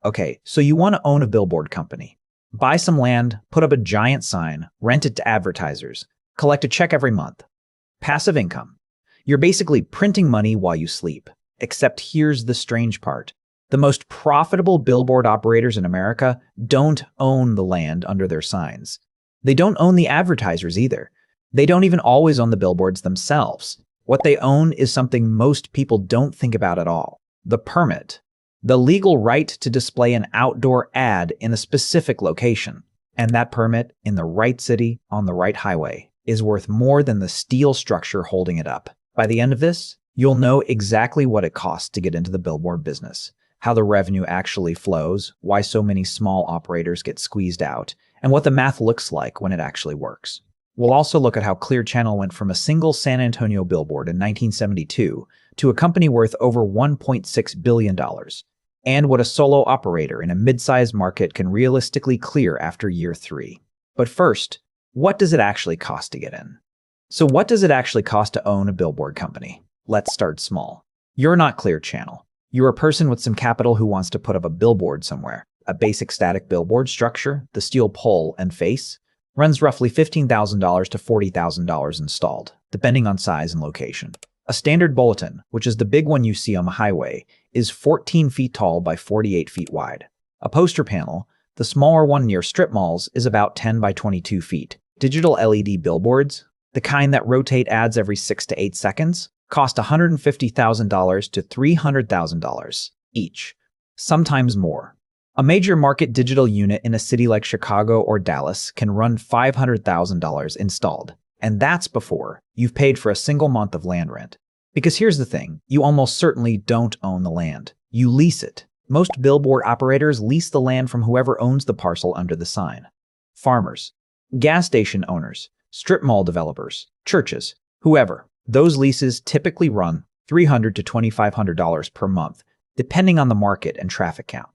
Okay, so you want to own a billboard company. Buy some land, put up a giant sign, rent it to advertisers, collect a check every month. Passive income. You're basically printing money while you sleep. Except here's the strange part. The most profitable billboard operators in America don't own the land under their signs. They don't own the advertisers either. They don't even always own the billboards themselves. What they own is something most people don't think about at all. The permit. The legal right to display an outdoor ad in a specific location. And that permit, in the right city, on the right highway, is worth more than the steel structure holding it up. By the end of this, you'll know exactly what it costs to get into the billboard business, how the revenue actually flows, why so many small operators get squeezed out, and what the math looks like when it actually works. We'll also look at how Clear Channel went from a single San Antonio billboard in 1972 to a company worth over $1.6 billion, and what a solo operator in a mid-sized market can realistically clear after year 3. But first, what does it actually cost to get in? So what does it actually cost to own a billboard company? Let's start small. You're not Clear Channel. You're a person with some capital who wants to put up a billboard somewhere. A basic static billboard structure, the steel pole and face, runs roughly $15,000 to $40,000 installed, depending on size and location. A standard bulletin, which is the big one you see on the highway, is 14 feet tall by 48 feet wide. A poster panel, the smaller one near strip malls, is about 10 by 22 feet. Digital LED billboards, the kind that rotate ads every 6 to 8 seconds, cost $150,000 to $300,000 each, sometimes more. A major market digital unit in a city like Chicago or Dallas can run $500,000 installed, and that's before you've paid for a single month of land rent. Because here's the thing, you almost certainly don't own the land. You lease it. Most billboard operators lease the land from whoever owns the parcel under the sign. Farmers, gas station owners, strip mall developers, churches, whoever. Those leases typically run $300 to $2,500 per month, depending on the market and traffic count.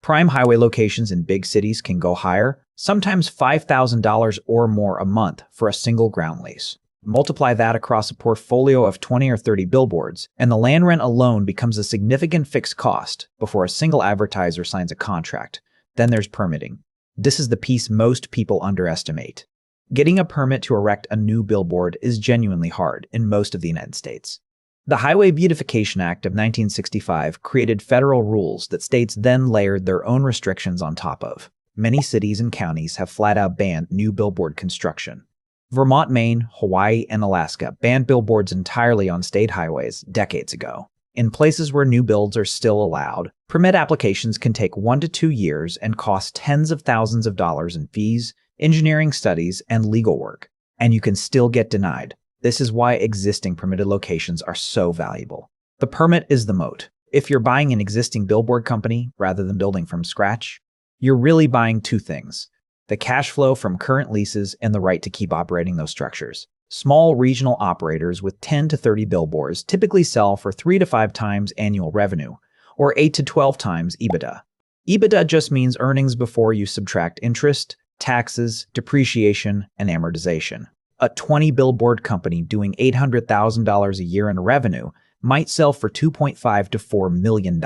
Prime highway locations in big cities can go higher, sometimes $5,000 or more a month for a single ground lease. Multiply that across a portfolio of 20 or 30 billboards, and the land rent alone becomes a significant fixed cost before a single advertiser signs a contract. Then there's permitting. This is the piece most people underestimate. Getting a permit to erect a new billboard is genuinely hard in most of the United States. The Highway Beautification Act of 1965 created federal rules that states then layered their own restrictions on top of. Many cities and counties have flat-out banned new billboard construction. Vermont, Maine, Hawaii, and Alaska banned billboards entirely on state highways decades ago. In places where new builds are still allowed, permit applications can take 1 to 2 years and cost tens of thousands of dollars in fees, engineering studies, and legal work. And you can still get denied. This is why existing permitted locations are so valuable. The permit is the moat. If you're buying an existing billboard company rather than building from scratch, you're really buying two things: the cash flow from current leases and the right to keep operating those structures. Small regional operators with 10 to 30 billboards typically sell for 3 to 5 times annual revenue, or 8 to 12 times EBITDA. EBITDA just means earnings before you subtract interest, taxes, depreciation, and amortization. A 20 billboard company doing $800,000 a year in revenue might sell for $2.5 to $4 million.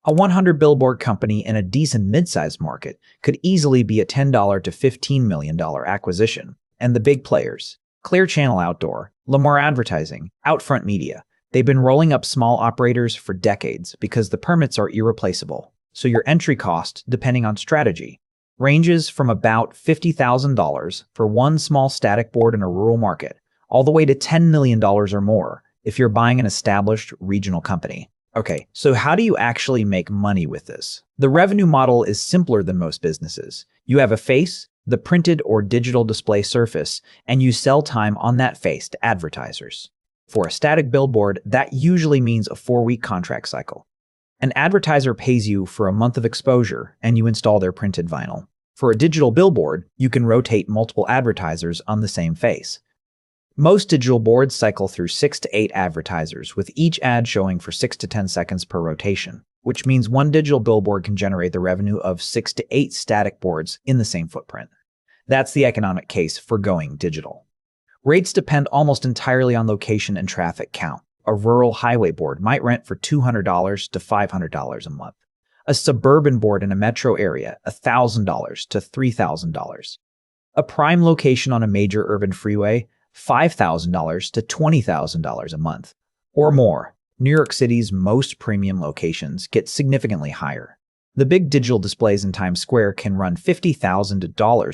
A 100 billboard company in a decent mid-sized market could easily be a $10 to $15 million acquisition. And the big players: Clear Channel Outdoor, Lamar Advertising, Outfront Media. They've been rolling up small operators for decades because the permits are irreplaceable. So your entry cost, depending on strategy, ranges from about $50,000 for one small static board in a rural market, all the way to $10 million or more if you're buying an established regional company. Okay, so how do you actually make money with this? The revenue model is simpler than most businesses. You have a face, the printed or digital display surface, and you sell time on that face to advertisers. For a static billboard, that usually means a 4-week contract cycle. An advertiser pays you for a month of exposure, and you install their printed vinyl. For a digital billboard, you can rotate multiple advertisers on the same face. Most digital boards cycle through 6 to 8 advertisers, with each ad showing for 6 to 10 seconds per rotation, which means one digital billboard can generate the revenue of 6 to 8 static boards in the same footprint. That's the economic case for going digital. Rates depend almost entirely on location and traffic count. A rural highway board might rent for $200 to $500 a month. A suburban board in a metro area, $1,000 to $3,000. A prime location on a major urban freeway, $5,000 to $20,000 a month. Or more. New York City's most premium locations get significantly higher. The big digital displays in Times Square can run $50,000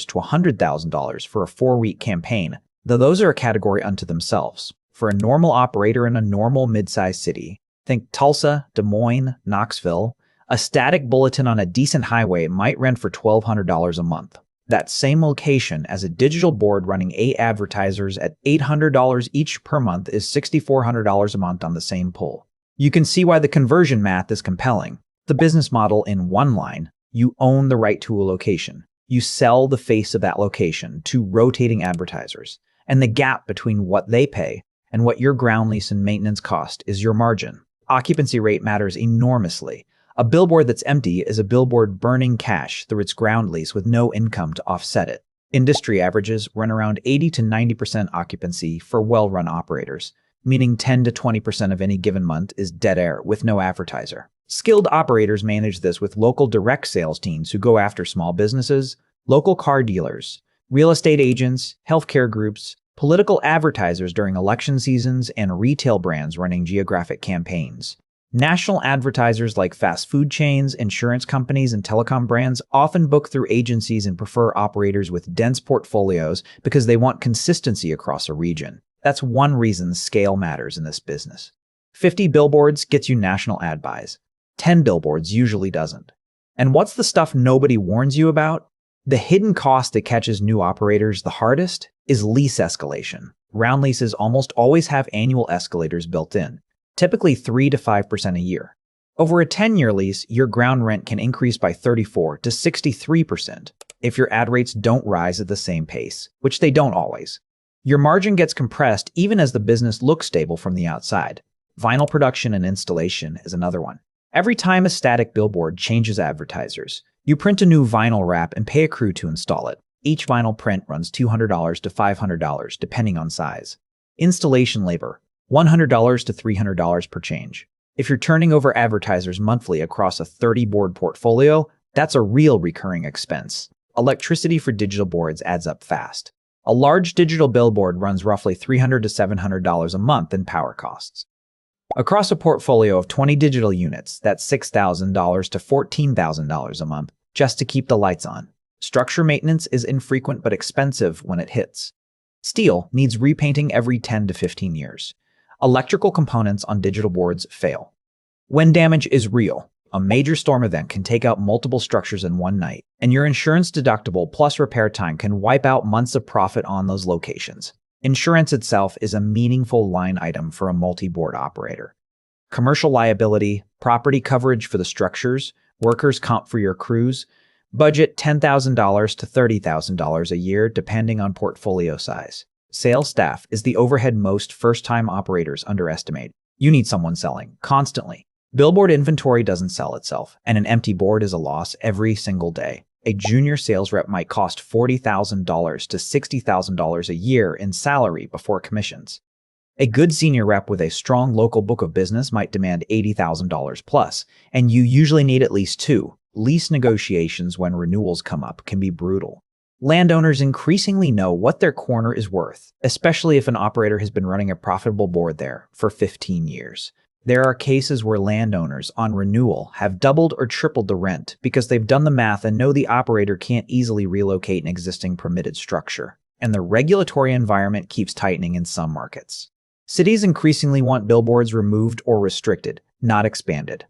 to $100,000 for a 4-week campaign, though those are a category unto themselves. For a normal operator in a normal mid-sized city, think Tulsa, Des Moines, Knoxville, a static bulletin on a decent highway might rent for $1,200 a month. That same location as a digital board running 8 advertisers at $800 each per month is $6,400 a month on the same pull. You can see why the conversion math is compelling. The business model in one line: you own the right to a location. You sell the face of that location to rotating advertisers, and the gap between what they pay and what your ground lease and maintenance cost is your margin. Occupancy rate matters enormously. A billboard that's empty is a billboard burning cash through its ground lease with no income to offset it. Industry averages run around 80 to 90% occupancy for well-run operators, meaning 10 to 20% of any given month is dead air with no advertiser. Skilled operators manage this with local direct sales teams who go after small businesses, local car dealers, real estate agents, healthcare groups, political advertisers during election seasons, and retail brands running geographic campaigns. National advertisers like fast food chains, insurance companies, and telecom brands often book through agencies and prefer operators with dense portfolios because they want consistency across a region. That's one reason scale matters in this business. 50 billboards gets you national ad buys. 10 billboards usually doesn't. And what's the stuff nobody warns you about? The hidden cost that catches new operators the hardest is lease escalation. Ground leases almost always have annual escalators built in, typically 3 to 5% a year. Over a 10-year lease, your ground rent can increase by 34 to 63% if your ad rates don't rise at the same pace, which they don't always. Your margin gets compressed even as the business looks stable from the outside. Vinyl production and installation is another one. Every time a static billboard changes advertisers, you print a new vinyl wrap and pay a crew to install it. Each vinyl print runs $200 to $500 depending on size. Installation labor, $100 to $300 per change. If you're turning over advertisers monthly across a 30-board portfolio, that's a real recurring expense. Electricity for digital boards adds up fast. A large digital billboard runs roughly $300 to $700 a month in power costs. Across a portfolio of 20 digital units, that's $6,000 to $14,000 a month just to keep the lights on. Structure maintenance is infrequent but expensive when it hits. Steel needs repainting every 10 to 15 years. Electrical components on digital boards fail. Wind damage is real. A major storm event can take out multiple structures in one night, and your insurance deductible plus repair time can wipe out months of profit on those locations. Insurance itself is a meaningful line item for a multi-board operator. Commercial liability, property coverage for the structures, workers' comp for your crews, budget $10,000 to $30,000 a year depending on portfolio size. Sales staff is the overhead most first-time operators underestimate. You need someone selling, constantly. Billboard inventory doesn't sell itself, and an empty board is a loss every single day. A junior sales rep might cost $40,000 to $60,000 a year in salary before commissions. A good senior rep with a strong local book of business might demand $80,000 plus, and you usually need at least 2. Lease negotiations when renewals come up can be brutal. Landowners increasingly know what their corner is worth, especially if an operator has been running a profitable board there for 15 years. There are cases where landowners, on renewal, have doubled or tripled the rent because they've done the math and know the operator can't easily relocate an existing permitted structure. And the regulatory environment keeps tightening in some markets. Cities increasingly want billboards removed or restricted, not expanded.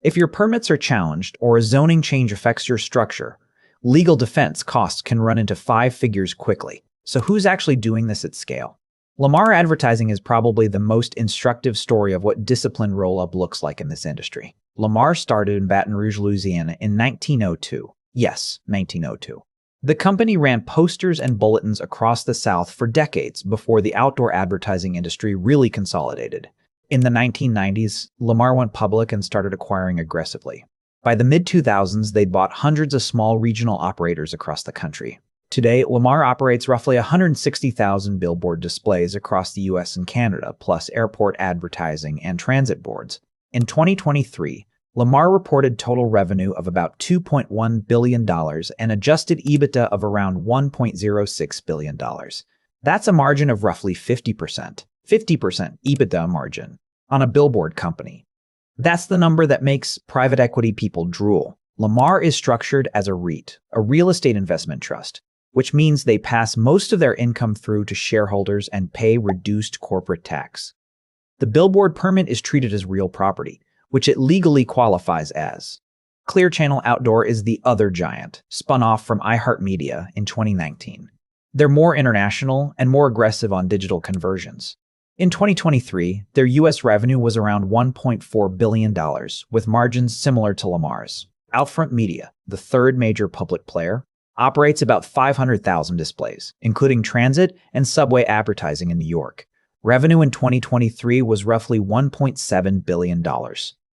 If your permits are challenged or a zoning change affects your structure, legal defense costs can run into 5 figures quickly. So who's actually doing this at scale? Lamar Advertising is probably the most instructive story of what disciplined roll-up looks like in this industry. Lamar started in Baton Rouge, Louisiana in 1902. Yes, 1902. The company ran posters and bulletins across the South for decades before the outdoor advertising industry really consolidated. In the 1990s, Lamar went public and started acquiring aggressively. By the mid-2000s, they'd bought hundreds of small regional operators across the country. Today, Lamar operates roughly 160,000 billboard displays across the US and Canada, plus airport advertising and transit boards. In 2023, Lamar reported total revenue of about $2.1 billion and adjusted EBITDA of around $1.06 billion. That's a margin of roughly 50%. 50% EBITDA margin on a billboard company. That's the number that makes private equity people drool. Lamar is structured as a REIT, a real estate investment trust, which means they pass most of their income through to shareholders and pay reduced corporate tax. The billboard permit is treated as real property, which it legally qualifies as. Clear Channel Outdoor is the other giant, spun off from iHeartMedia in 2019. They're more international and more aggressive on digital conversions. In 2023, their U.S. revenue was around $1.4 billion, with margins similar to Lamar's. Outfront Media, the third major public player, operates about 500,000 displays, including transit and subway advertising in New York. Revenue in 2023 was roughly $1.7 billion.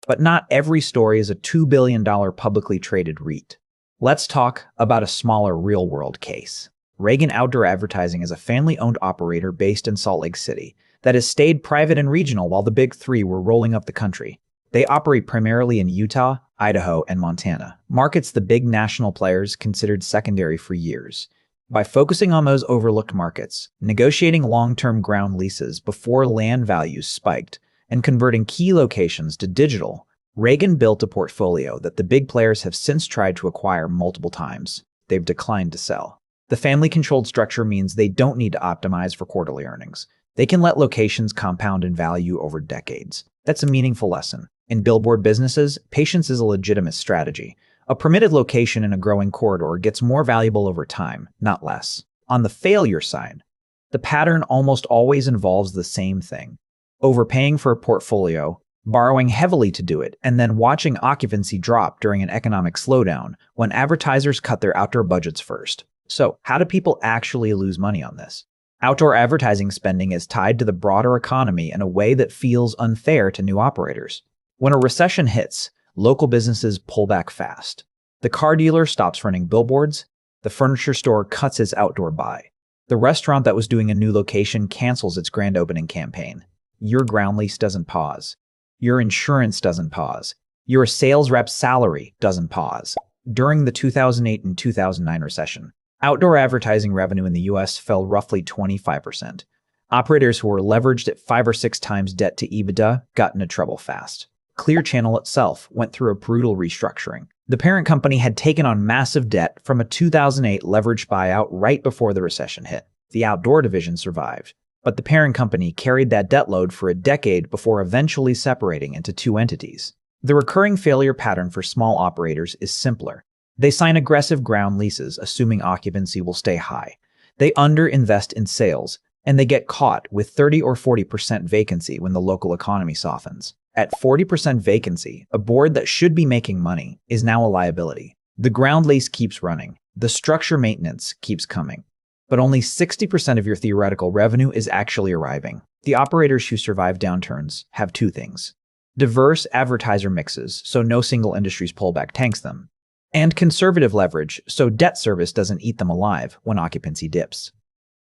But not every story is a $2 billion publicly traded REIT. Let's talk about a smaller real-world case. Reagan Outdoor Advertising is a family-owned operator based in Salt Lake City that has stayed private and regional while the big three were rolling up the country. They operate primarily in Utah, Idaho, and Montana, markets the big national players considered secondary for years. By focusing on those overlooked markets, negotiating long-term ground leases before land values spiked, and converting key locations to digital, Reagan built a portfolio that the big players have since tried to acquire multiple times. They've declined to sell. The family-controlled structure means they don't need to optimize for quarterly earnings. They can let locations compound in value over decades. That's a meaningful lesson. In billboard businesses, patience is a legitimate strategy. A permitted location in a growing corridor gets more valuable over time, not less. On the failure side, the pattern almost always involves the same thing: overpaying for a portfolio, borrowing heavily to do it, and then watching occupancy drop during an economic slowdown when advertisers cut their outdoor budgets first. So, how do people actually lose money on this? Outdoor advertising spending is tied to the broader economy in a way that feels unfair to new operators. When a recession hits, local businesses pull back fast. The car dealer stops running billboards, the furniture store cuts its outdoor buy. The restaurant that was doing a new location cancels its grand opening campaign. Your ground lease doesn't pause. Your insurance doesn't pause. Your sales rep's salary doesn't pause. During the 2008 and 2009 recession, outdoor advertising revenue in the U.S. fell roughly 25%. Operators who were leveraged at 5 or 6 times debt to EBITDA got into trouble fast. Clear Channel itself went through a brutal restructuring. The parent company had taken on massive debt from a 2008 leveraged buyout right before the recession hit. The outdoor division survived, but the parent company carried that debt load for a decade before eventually separating into 2 entities. The recurring failure pattern for small operators is simpler. They sign aggressive ground leases, assuming occupancy will stay high. They underinvest in sales, and they get caught with 30 or 40% vacancy when the local economy softens. At 40% vacancy, a board that should be making money is now a liability. The ground lease keeps running. The structure maintenance keeps coming. But only 60% of your theoretical revenue is actually arriving. The operators who survive downturns have 2 things: diverse advertiser mixes, so no single industry's pullback tanks them, and conservative leverage, so debt service doesn't eat them alive when occupancy dips.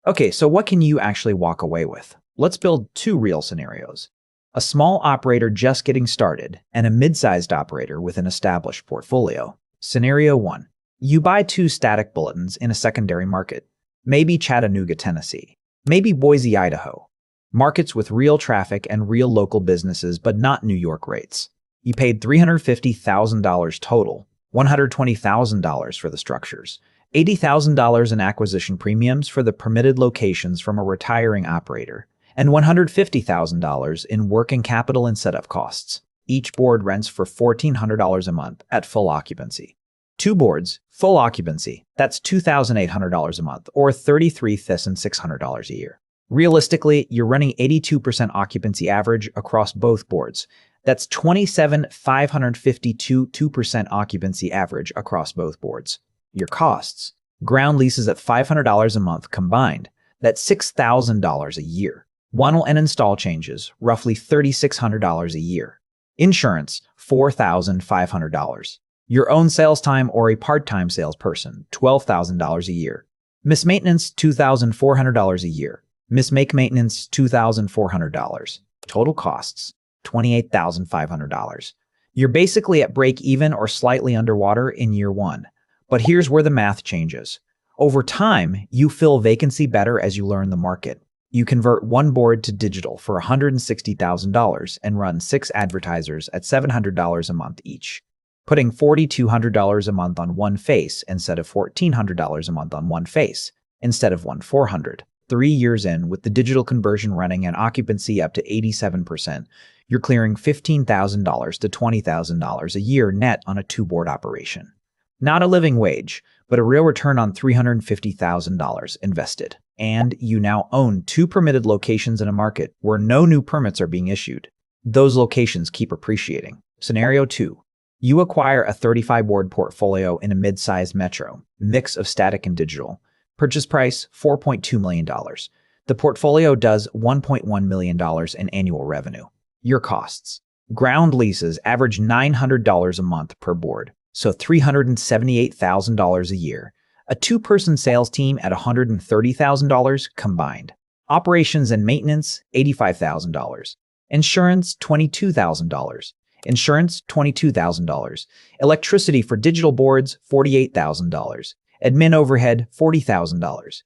Okay, so what can you actually walk away with? Let's build 2 real scenarios: a small operator just getting started and a mid-sized operator with an established portfolio. Scenario 1. You buy 2 static bulletins in a secondary market. Maybe Chattanooga, Tennessee. Maybe Boise, Idaho. Markets with real traffic and real local businesses, but not New York rates. You paid $350,000 total, $120,000 for the structures, $80,000 in acquisition premiums for the permitted locations from a retiring operator, and $150,000 in working capital and setup costs. Each board rents for $1,400 a month at full occupancy. 2 boards, full occupancy, that's $2,800 a month, or $33,600 a year. Realistically, you're running 82% occupancy average across both boards. That's 27,552% occupancy average across both boards. Your costs: ground leases at $500 a month combined, that's $6,000 a year. One and install changes, roughly $3,600 a year. Insurance, $4,500. Your own sales time or a part-time salesperson, $12,000 a year. Miss maintenance, $2,400 a year. Miss make maintenance, $2,400. Total costs, $28,500. You're basically at break even or slightly underwater in year 1. But here's where the math changes. Over time, you fill vacancy better as you learn the market. You convert one board to digital for $160,000 and run 6 advertisers at $700 a month each, putting $4,200 a month on one face instead of $1,400 a month on one face instead of $1,400. 3 years in, with the digital conversion running and occupancy up to 87%, you're clearing $15,000 to $20,000 a year net on a 2-board operation. Not a living wage, but a real return on $350,000 invested. And you now own 2 permitted locations in a market where no new permits are being issued. Those locations keep appreciating. Scenario 2. You acquire a 35-board portfolio in a mid-sized metro, mix of static and digital. Purchase price, $4.2 million. The portfolio does $1.1 million in annual revenue. Your costs. Ground leases average $900 a month per board, so $378,000 a year. A 2-person sales team at $130,000 combined. Operations and maintenance, $85,000. Insurance, $22,000. Insurance, $22,000. Electricity for digital boards, $48,000. Admin overhead, $40,000.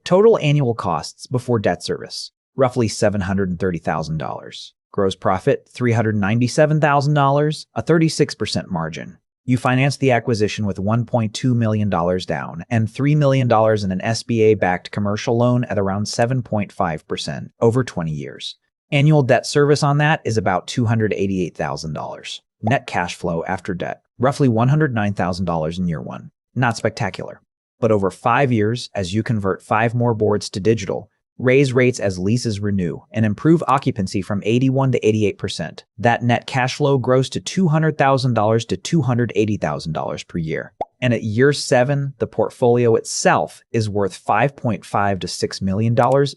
Total annual costs before debt service, roughly $730,000. Gross profit, $397,000, a 36% margin. You financed the acquisition with $1.2 million down and $3 million in an SBA-backed commercial loan at around 7.5% over 20 years. Annual debt service on that is about $288,000. Net cash flow after debt, roughly $109,000 in year 1. Not spectacular. But over 5 years, as you convert 5 more boards to digital, raise rates as leases renew, and improve occupancy from 81 to 88%, that net cash flow grows to $200,000 to $280,000 per year. And at year 7, the portfolio itself is worth $5.5 to $6 million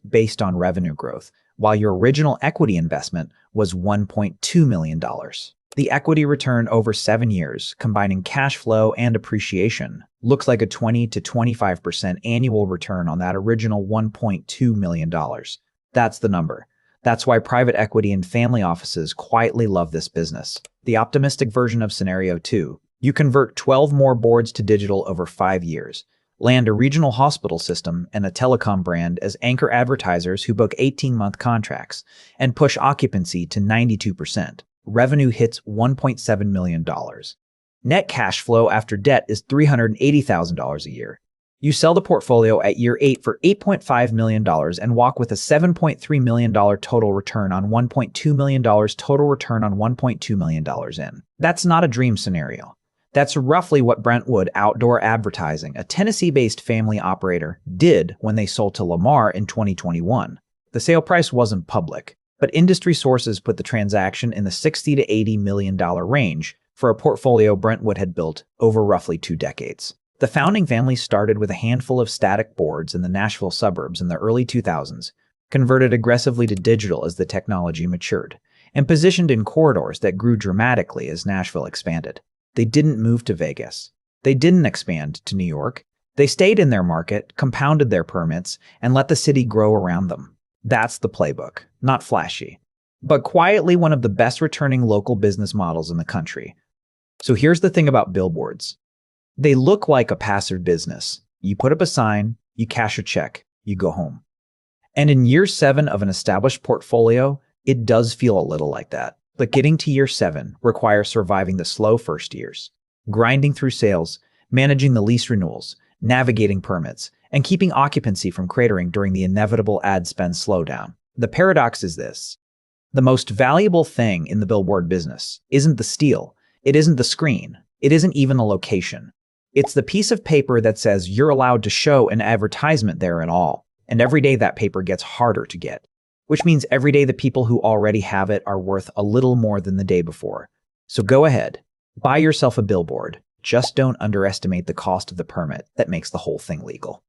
based on revenue growth, while your original equity investment was $1.2 million. The equity return over 7 years, combining cash flow and appreciation, looks like a 20 to 25% annual return on that original $1.2 million. That's the number. That's why private equity and family offices quietly love this business. The optimistic version of scenario 2. You convert 12 more boards to digital over 5 years, land a regional hospital system and a telecom brand as anchor advertisers who book 18-month contracts, and push occupancy to 92%. Revenue hits $1.7 million. Net cash flow after debt is $380,000 a year. You sell the portfolio at year 8 for $8.5 million and walk with a $7.3 million total return on $1.2 million total return on $1.2 million in. That's not a dream scenario. That's roughly what Brentwood Outdoor Advertising, a Tennessee-based family operator, did when they sold to Lamar in 2021. The sale price wasn't public, but industry sources put the transaction in the $60 to $80 million range for a portfolio Brentwood had built over roughly 2 decades. The founding family started with a handful of static boards in the Nashville suburbs in the early 2000s, converted aggressively to digital as the technology matured, and positioned in corridors that grew dramatically as Nashville expanded. They didn't move to Vegas. They didn't expand to New York. They stayed in their market, compounded their permits, and let the city grow around them. That's the playbook. Not flashy, but quietly one of the best returning local business models in the country. So here's the thing about billboards. They look like a passive business. You put up a sign, you cash a check, you go home. And in year 7 of an established portfolio, it does feel a little like that. But getting to year 7 requires surviving the slow first years, grinding through sales, managing the lease renewals, navigating permits, and keeping occupancy from cratering during the inevitable ad spend slowdown. The paradox is this. The most valuable thing in the billboard business isn't the steel, it isn't the screen, it isn't even the location. It's the piece of paper that says you're allowed to show an advertisement there at all. And every day that paper gets harder to get, which means every day the people who already have it are worth a little more than the day before. So go ahead, buy yourself a billboard. Just don't underestimate the cost of the permit that makes the whole thing legal.